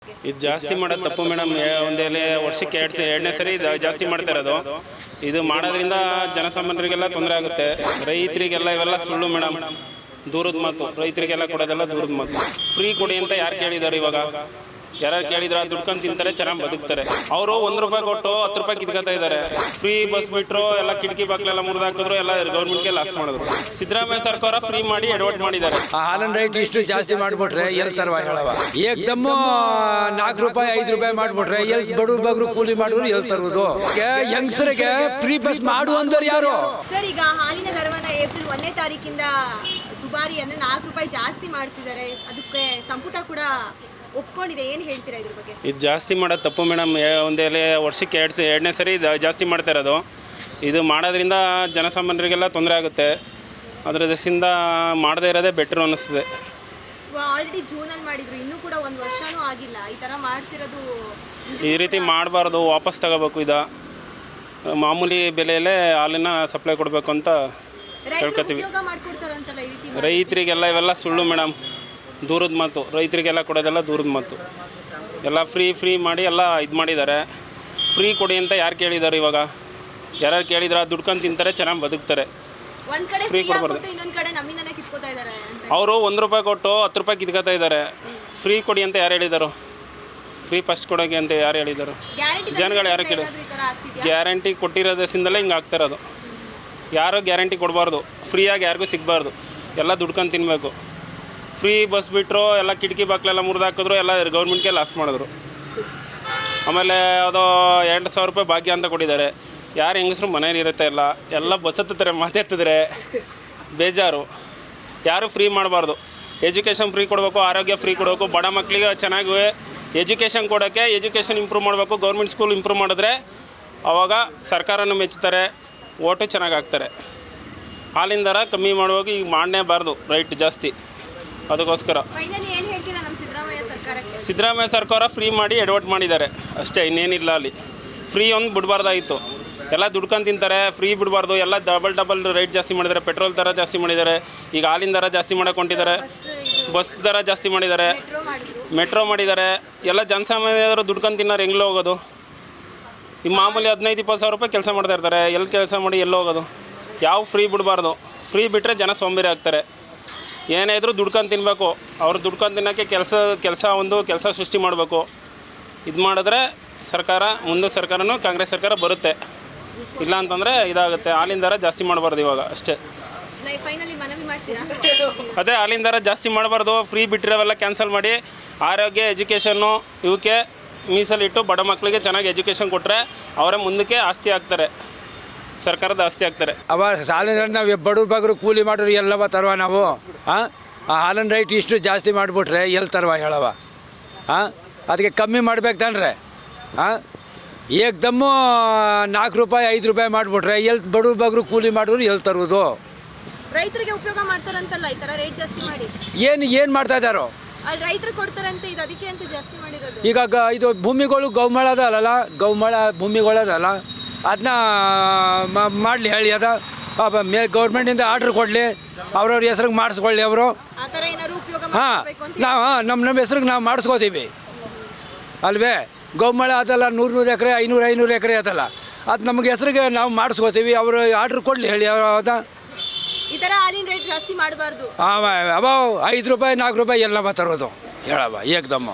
ಇದು ಜಾಸ್ತಿ ಮಾಡೋದು ತಪ್ಪು ಮೇಡಮ್. ಒಂದೇಲೆ ವರ್ಷಕ್ಕೆ ಎರಡನೇ ಸರಿ ಜಾಸ್ತಿ ಮಾಡ್ತಾ ಇರೋದು. ಇದು ಮಾಡೋದ್ರಿಂದ ಜನಸಾಮಾನ್ಯರಿಗೆಲ್ಲ ತೊಂದರೆ ಆಗುತ್ತೆ. ರೈತರಿಗೆಲ್ಲ ಇವೆಲ್ಲ ಸುಳ್ಳು ಮೇಡಮ್, ದೂರದ ಮಾತು. ರೈತರಿಗೆಲ್ಲ ಕೊಡೋದೆಲ್ಲ ದೂರದ ಮಾತು. ಫ್ರೀ ಕೊಡಿ ಅಂತ ಯಾರು ಕೇಳಿದ್ದಾರೆ? ಇವಾಗ ಯಾರು ಕೇಳಿದ್ರೆ ದುಡ್ಕೊಂಡು ತಿಂತಾರೆ, ಚೆನ್ನಾಗಿ ಬದುಕ್ತಾರೆ. ಅವರು ₹1 ಕೊಟ್ಟು 10 ರೂಪಾಯಿ ಕಿತ್ಕೊತಾ ಇದ್ದಾರೆ. ಫ್ರೀ ಬಸ್ ಬಿಟ್ಟರು, ಎಲ್ಲ ಕಿಟಕಿ ಬಾಕ್ಲೆಲ್ಲ ಮುರಿದು ಹಾಕಿದ್ರು, ಎಲ್ಲ ಗೌರ್ಮೆಂಟ್ಗೆ ಲಾಸ್ ಮಾಡಿದ್ರು. ಸಿದ್ದರಾಮಯ್ಯ ಸರ್ಕಾರ ಫ್ರೀ ಮಾಡಿ ಎಡವಟ್ ಮಾಡಿದ್ದಾರೆ. ಹಾಲಿನ ರೇಟ್ ಇಷ್ಟು ಜಾಸ್ತಿ ಮಾಡಿಬಿಟ್ರೆ ಎಲ್ಲಿ ತರವ ಹೇಳವ? ಏಕ್ದಮ್ಮು ₹4 ₹5 ಮಾಡಿಬಿಟ್ರೆ ಎಲ್ಲಿ ಬಡವ್ರು ಕೂಲಿ ಮಾಡಿದ್ರು ಎಲ್ಲಿ ತರುವುದು? ಯಂಗ್ಸರಿಗೆ ಫ್ರೀ ಬಸ್ ಮಾಡು ಅಂದವ್ರು ಯಾರು? ಸರ್, ಈಗ ಹಾಲಿನ ದರವನ್ನ ಏಪ್ರಿಲ್ 1ನೇ ತಾರೀಕಿಂದ ದುಬಾರಿಯನ್ನು ₹4 ಜಾಸ್ತಿ ಮಾಡ್ತಿದ್ದಾರೆ. ಅದಕ್ಕೆ ಸಂಪುಟ ಕೂಡ ಒಪ್ಕೊಂಡಿದೆ. ಏನು ಹೇಳ್ತೀರಾ ಇದ್ರ ಬಗ್ಗೆ? ಇದು ಜಾಸ್ತಿ ಮಾಡೋದು ತಪ್ಪು ಮೇಡಮ್. ಒಂದೇಲೆ ವರ್ಷಕ್ಕೆ ಎರಡನೇ ಸರಿ ಜಾಸ್ತಿ ಮಾಡ್ತಾ ಇರೋದು. ಇದು ಮಾಡೋದ್ರಿಂದ ಜನಸಾಮಾನ್ಯರಿಗೆಲ್ಲ ತೊಂದರೆ ಆಗುತ್ತೆ. ಅದರ ದೃಷ್ಟಿಯಿಂದ ಮಾಡದೇ ಇರೋದೇ ಬೆಟ್ರು ಅನ್ನಿಸ್ತದೆ. ಆಲ್ರೆಡಿ ಜೂನಲ್ಲಿ ಮಾಡಿದ್ರು, ಇನ್ನೂ ಕೂಡ 1 ವರ್ಷನೂ ಆಗಿಲ್ಲ. ಈ ಥರ ಮಾಡ್ತಿರೋದು ಈ ರೀತಿ ಮಾಡಬಾರ್ದು, ವಾಪಸ್ ತಗೋಬೇಕು. ಇದು ಮಾಮೂಲಿ ಬೆಲೆಯಲ್ಲೇ ಹಾಲಿನ ಸಪ್ಲೈ ಕೊಡಬೇಕು ಅಂತ ಹೇಳ್ಕೊತೀವಿ. ರೈತರಿಗೆಲ್ಲ ಇವೆಲ್ಲ ಸುಳ್ಳು ಮೇಡಮ್, ದೂರದ ಮಾತು. ರೈತರಿಗೆಲ್ಲ ಕೊಡೋದೆಲ್ಲ ದೂರದ ಮಾತು. ಎಲ್ಲ ಫ್ರೀ ಮಾಡಿ ಎಲ್ಲ ಇದು ಮಾಡಿದ್ದಾರೆ. ಫ್ರೀ ಕೊಡಿ ಅಂತ ಯಾರು ಕೇಳಿದ್ದಾರೆ? ಇವಾಗ ಯಾರು ಕೇಳಿದ್ರೆ ದುಡ್ಕೊಂಡು ತಿಂತಾರೆ, ಚೆನ್ನಾಗಿ ಬದುಕ್ತಾರೆ. ಫ್ರೀ ಕೊಡಬಾರ್ದು. ಅವರು ₹1 ಕೊಟ್ಟು 10 ರೂಪಾಯಿ ಕಿತ್ಕೊತಾ ಇದ್ದಾರೆ. ಫ್ರೀ ಕೊಡಿ ಅಂತ ಯಾರು ಹೇಳಿದರು? ಫ್ರೀ ಫಸ್ಟ್ ಕೊಡೋಕೆ ಅಂತ ಯಾರು ಹೇಳಿದರು? ಜನಗಳು ಯಾರು ಕೇಳಿ ಗ್ಯಾರಂಟಿ ಕೊಟ್ಟಿರೋದ್ರಿಂದಲೇ ಹಿಂಗೆ ಆಗ್ತಿರೋದು. ಯಾರೂ ಗ್ಯಾರಂಟಿ ಕೊಡಬಾರ್ದು. ಫ್ರೀಯಾಗಿ ಯಾರಿಗೂ ಸಿಗಬಾರ್ದು. ಎಲ್ಲ ದುಡ್ಕೊಂಡು ತಿನ್ನಬೇಕು. ಫ್ರೀ ಬಸ್ ಬಿಟ್ಟರು, ಎಲ್ಲ ಕಿಟಕಿ ಬಾಕ್ಲೆಲ್ಲ ಮುರಿದು ಹಾಕಿದ್ರು, ಎಲ್ಲ ಗೌರ್ಮೆಂಟ್ಗೆ ಲಾಸ್ ಮಾಡಿದ್ರು. ಆಮೇಲೆ ಅದು ₹2,000 ಭಾಗ್ಯ ಅಂತ ಕೊಟ್ಟಿದ್ದಾರೆ. ಯಾರು ಹೆಂಗಸರು ಮನೇಲಿ ಇರುತ್ತೆ, ಎಲ್ಲ ಬಸ್ ಹತ್ತಿದ್ರೆ ಮಾತಾಡ್ತಿದ್ರೆ ಬೇಜಾರು. ಯಾರೂ ಫ್ರೀ ಮಾಡಬಾರ್ದು. ಎಜುಕೇಷನ್ ಫ್ರೀ ಕೊಡಬೇಕು, ಆರೋಗ್ಯ ಫ್ರೀ ಕೊಡಬೇಕು. ಬಡ ಮಕ್ಕಳಿಗೆ ಚೆನ್ನಾಗಿ ಎಜುಕೇಷನ್ ಕೊಡೋಕ್ಕೆ ಎಜುಕೇಷನ್ ಇಂಪ್ರೂವ್ ಮಾಡಬೇಕು. ಗೌರ್ಮೆಂಟ್ ಸ್ಕೂಲ್ ಇಂಪ್ರೂವ್ ಮಾಡಿದ್ರೆ ಆವಾಗ ಸರ್ಕಾರನೂ ಮೆಚ್ಚುತ್ತಾರೆ, ಓಟು ಚೆನ್ನಾಗಿ ಆಗ್ತಾರೆ. ಹಾಲಿನ ದರ ಕಮ್ಮಿ ಮಾಡುವಾಗ ಈಗ ಮಾಡಲೇಬಾರ್ದು, ರೈಟ್ ಜಾಸ್ತಿ. ಅದಕ್ಕೋಸ್ಕರ ಸಿದ್ದರಾಮಯ್ಯ ಸರ್ಕಾರ ಫ್ರೀ ಮಾಡಿ ಎಡವಟ್ ಮಾಡಿದ್ದಾರೆ ಅಷ್ಟೇ, ಇನ್ನೇನಿಲ್ಲ. ಅಲ್ಲಿ ಫ್ರೀ ಒಂದು ಬಿಡಬಾರ್ದಾಗಿತ್ತು. ಎಲ್ಲ ದುಡ್ಕೊಂಡು ತಿಂತಾರೆ, ಫ್ರೀ ಬಿಡಬಾರ್ದು. ಎಲ್ಲ ಡಬಲ್ ರೇಟ್ ಜಾಸ್ತಿ ಮಾಡಿದ್ದಾರೆ. ಪೆಟ್ರೋಲ್ ದರ ಜಾಸ್ತಿ ಮಾಡಿದ್ದಾರೆ. ಈಗ ಹಾಲಿನ ದರ ಜಾಸ್ತಿ ಮಾಡೋಕೆ ಹೊಂಟಿದ್ದಾರೆ. ಬಸ್ ದರ ಜಾಸ್ತಿ ಮಾಡಿದ್ದಾರೆ, ಮೆಟ್ರೋ ಮಾಡಿದ್ದಾರೆ. ಎಲ್ಲ ಜನಸಾಮಾನ್ಯರು ದುಡ್ಕೊಂಡು ತಿನ್ನೋರು ಹೆಂಗೆ ಹೋಗೋದು? ಈ ಮಾಮೂಲಿ 15-20 ಸಾವಿರ ರೂಪಾಯಿ ಕೆಲಸ ಮಾಡ್ತಾ ಇರ್ತಾರೆ. ಎಲ್ಲಿ ಕೆಲಸ ಮಾಡಿ ಎಲ್ಲಿ ಹೋಗೋದು? ಯಾವ ಫ್ರೀ ಬಿಡಬಾರ್ದು. ಫ್ರೀ ಬಿಟ್ಟರೆ ಜನ ಸೋಂಬೇರಿ ಆಗ್ತಾರೆ. ಏನೇ ಇದ್ರೂ ದುಡ್ಕೊಂಡು ತಿನ್ನಬೇಕು. ಅವ್ರು ದುಡ್ಕೊಂಡು ತಿನ್ನೋಕ್ಕೆ ಕೆಲಸ ಸೃಷ್ಟಿ ಮಾಡಬೇಕು. ಇದು ಮಾಡಿದ್ರೆ ಮುಂದೆ ಸರ್ಕಾರನೂ ಕಾಂಗ್ರೆಸ್ ಸರ್ಕಾರ ಬರುತ್ತೆ. ಇಲ್ಲ ಅಂತಂದರೆ ಇದಾಗುತ್ತೆ. ಹಾಲಿನ ದರ ಜಾಸ್ತಿ ಮಾಡಬಾರ್ದು ಇವಾಗ ಅಷ್ಟೇ. ಅದೇ ಹಾಲಿನ ದರ ಜಾಸ್ತಿ ಮಾಡಬಾರ್ದು. ಫ್ರೀ ಬಿಟ್ಟಿರೋವೆಲ್ಲ ಕ್ಯಾನ್ಸಲ್ ಮಾಡಿ ಆರೋಗ್ಯ, ಎಜುಕೇಷನ್ನು ಇವಕ್ಕೆ ಮೀಸಲಿಟ್ಟು ಬಡ ಮಕ್ಕಳಿಗೆ ಚೆನ್ನಾಗಿ ಎಜುಕೇಷನ್ ಕೊಟ್ಟರೆ ಅವರೇ ಮುಂದಕ್ಕೆ ಆಸ್ತಿ ಆಗ್ತಾರೆ, ಸರ್ಕಾರದ ಆಸ್ತಿ ಆಗ್ತಾರೆ. ಸಾಲಿನ ನಾವು ಬಡವ್ರು ಕೂಲಿ ಮಾಡೋರು ಎಲ್ಲವ ತರುವ ನಾವು? ಹಾಲಿನ ರೇಟ್ ಇಷ್ಟು ಜಾಸ್ತಿ ಮಾಡಿಬಿಟ್ರೆ ಎಲ್ಲಿ ತರುವ ಹೇಳವ? ಅದಕ್ಕೆ ಕಮ್ಮಿ ಮಾಡ್ಬೇಕು ತಾನ್ರೆ. ಏಕ್ದಮ್ಮು ₹4 ₹5 ಮಾಡಿಬಿಟ್ರೆ ಎಲ್ಲಿ ಬಡವ್ರು ಕೂಲಿ ಮಾಡಿದ್ರು ಎಲ್ಲಿ ತರುವುದು? ರೈತರಿಗೆ ಉಪಯೋಗ ಮಾಡ್ತಾರಂತಲ್ಲ ಈ ಥರ ರೇಟ್ ಜಾಸ್ತಿ ಮಾಡಿ. ಏನು ಮಾಡ್ತಾ ಇದ್ದಾರೋ? ರೈತರು ಕೊಡ್ತಾರಂತೆ, ಇದು ಅದಕ್ಕೆ ಅಂತ ಜಾಸ್ತಿ ಮಾಡಿರೋದು. ಈಗ ಇದು ಭೂಮಿಗಳು ಗೌಮಳದಲ್ಲ, ಭೂಮಿಗಳದಲ್ಲ, ಅದನ್ನ ಮಾಡಲಿ ಹೇಳಿ. ಗೌರ್ಮೆಂಟಿಂದ ಆರ್ಡ್ರ್ ಕೊಡಲಿ, ಅವ್ರವ್ರ ಹೆಸ್ರಿಗೆ ಮಾಡಿಸ್ಕೊಳ್ಳಿ ಅವರು. ನಮ್ಮ ಹೆಸ್ರಿಗೆ ನಾವು ಮಾಡಿಸ್ಕೋತೀವಿ ಅಲ್ವೇ? ಗೌಮಳ ಅದಲ್ಲ, 100 ಎಕರೆ 500 ಎಕರೆ ಅದಲ್ಲ, ಅದು ನಮಗೆ ಹೆಸ್ರಿಗೆ ನಾವು ಮಾಡಿಸ್ಕೋತೀವಿ. ಅವರು ಆರ್ಡ್ರ್ ಕೊಡಲಿ ಹೇಳಿ. ಅದ ಈ ಥರ ಹಾಲಿನ ರೇಟ್ ಜಾಸ್ತಿ ಮಾಡಬಾರ್ದು. ಅವ ₹5 ₹4 ಎಲ್ಲ ತರೋದು ಹೇಳವ ಏಕ್ದಮ್ಮ.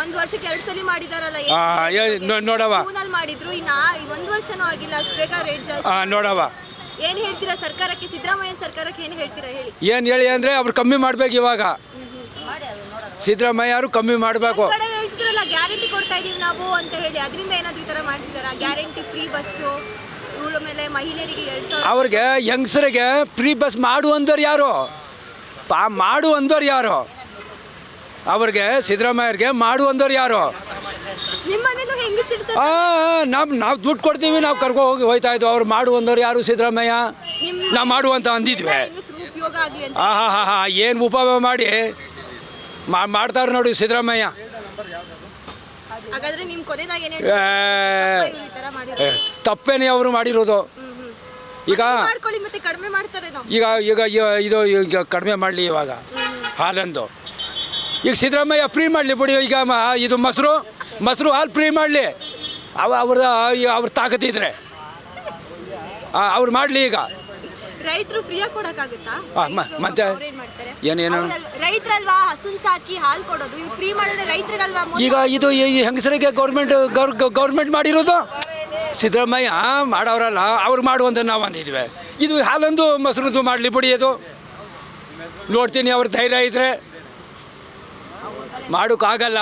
1 ವರ್ಷಕ್ಕೆ 2 ಸಲ ಮಾಡಿದಾರಲ್ಲ, ನೋಡವ ಮಾಡಿದ್ರು. ಇನ್ನು 1 ವರ್ಷನೂ ಆಗಿಲ್ಲ, ಅಷ್ಟು ಬೇಗ ರೇಟ್ ಜಾಸ್ತಿ. ನೋಡವ ಏನು ಹೇಳ್ತೀರಾ ಸರ್ಕಾರಕ್ಕೆ, ಸಿದ್ದರಾಮಯ್ಯ ಸರ್ಕಾರಕ್ಕೆ ಏನು ಹೇಳ್ತೀರಾ ಹೇಳಿ? ಏನು ಹೇಳಿ ಅಂದರೆ ಅವ್ರು ಕಮ್ಮಿ ಮಾಡ್ಬೇಕು. ಇವಾಗ ಸಿದ್ದರಾಮಯ್ಯ ಅವರು ಕಮ್ಮಿ ಮಾಡಬೇಕು. ಹೇಳ್ತಿರಲ್ಲ ಗ್ಯಾರಂಟಿ ಕೊಡ್ತಾ ಇದೀವಿ ನಾವು ಅಂತ ಹೇಳಿ, ಅದರಿಂದ ಏನಾದರೂ ಈ ಥರ ಮಾಡ್ತಿದಾರ? ಗ್ಯಾರಂಟಿ ಫ್ರೀ ಬಸ್ಸು, ಮೇಲೆ ಮಹಿಳೆಯರಿಗೆ 2,000. ಅವ್ರಿಗೆ ಯಂಗ್ಸರಿಗೆ ಫ್ರೀ ಬಸ್ ಮಾಡು ಅಂದವ್ರು ಯಾರು? ಮಾಡು ಅಂದವ್ರು ಯಾರು? ಅವ್ರಿಗೆ ಸಿದ್ದರಾಮಯ್ಯರಿಗೆ ಮಾಡು ಅಂದವ್ರು ಯಾರು? ನಾವು ದುಡ್ಡು ಕೊಡ್ತೀವಿ, ನಾವು ಕರ್ಕೊ ಹೋಗ್ತಾ ಇದ್ವಿ. ಅವ್ರು ಮಾಡು ಅಂದವ್ರು ಯಾರು? ಸಿದ್ದರಾಮಯ್ಯ. ನಾವು ಮಾಡು ಅಂತ ಅಂದಿದ್ವಿ. ಏನು ಉಪಯೋಗ ಮಾಡಿ ಮಾಡ್ತಾರೆ ನೋಡಿ ಸಿದ್ದರಾಮಯ್ಯ. ತಪ್ಪೇನೆ ಅವರು ಮಾಡಿರೋದು. ಈಗ ಈಗ ಇದು ಕಡಿಮೆ ಮಾಡಲಿ ಇವಾಗ ಹಾಲಂದು. ಈಗ ಸಿದ್ದರಾಮಯ್ಯ ಫ್ರೀ ಮಾಡಲಿ ಬಿಡಿ. ಈಗ ಇದು ಮೊಸರು ಹಾಲು ಫ್ರೀ ಮಾಡಲಿ. ಅವ್ರ ತಾಕತ್ತಿದ್ರೆ ಅವ್ರು ಮಾಡಲಿ. ಈಗ ರೈತರು ಫ್ರೀಯಾಗಿ ಕೊಡಕ್ಕಾಗುತ್ತಾ? ಮತ್ತೆ ಅವ್ರೇನ್ ಮಾಡ್ತಾರೆ? ಏನೇನು ರೈತರಲ್ವಾ ಹಸುನ್ ಸಾಕಿ ಹಾಲು ಕೊಡೋದು, ಇವ್ರು ಫ್ರೀ ಮಾಡಿದ್ರೆ ರೈತರಿಗಲ್ವಾ? ಈಗ ಇದು ಈ ಹೆಂಗಸರಿಗೆ ಗೌರ್ಮೆಂಟ್ ಮಾಡಿರೋದು ಸಿದ್ದರಾಮಯ್ಯ ಮಾಡೋರಲ್ಲ, ಅವ್ರು ಮಾಡುವಂತ ನಾವು ಅಂದಿದ್ವಿ. ಇದು ಹಾಲೊಂದು ಮೊಸರದ್ದು ಮಾಡಲಿ ಬಿಡಿ. ಅದು ನೋಡ್ತೀನಿ, ಅವ್ರ ಧೈರ್ಯ ಇದ್ರೆ ಮಾಡೋಕ್ಕಾಗಲ್ಲ.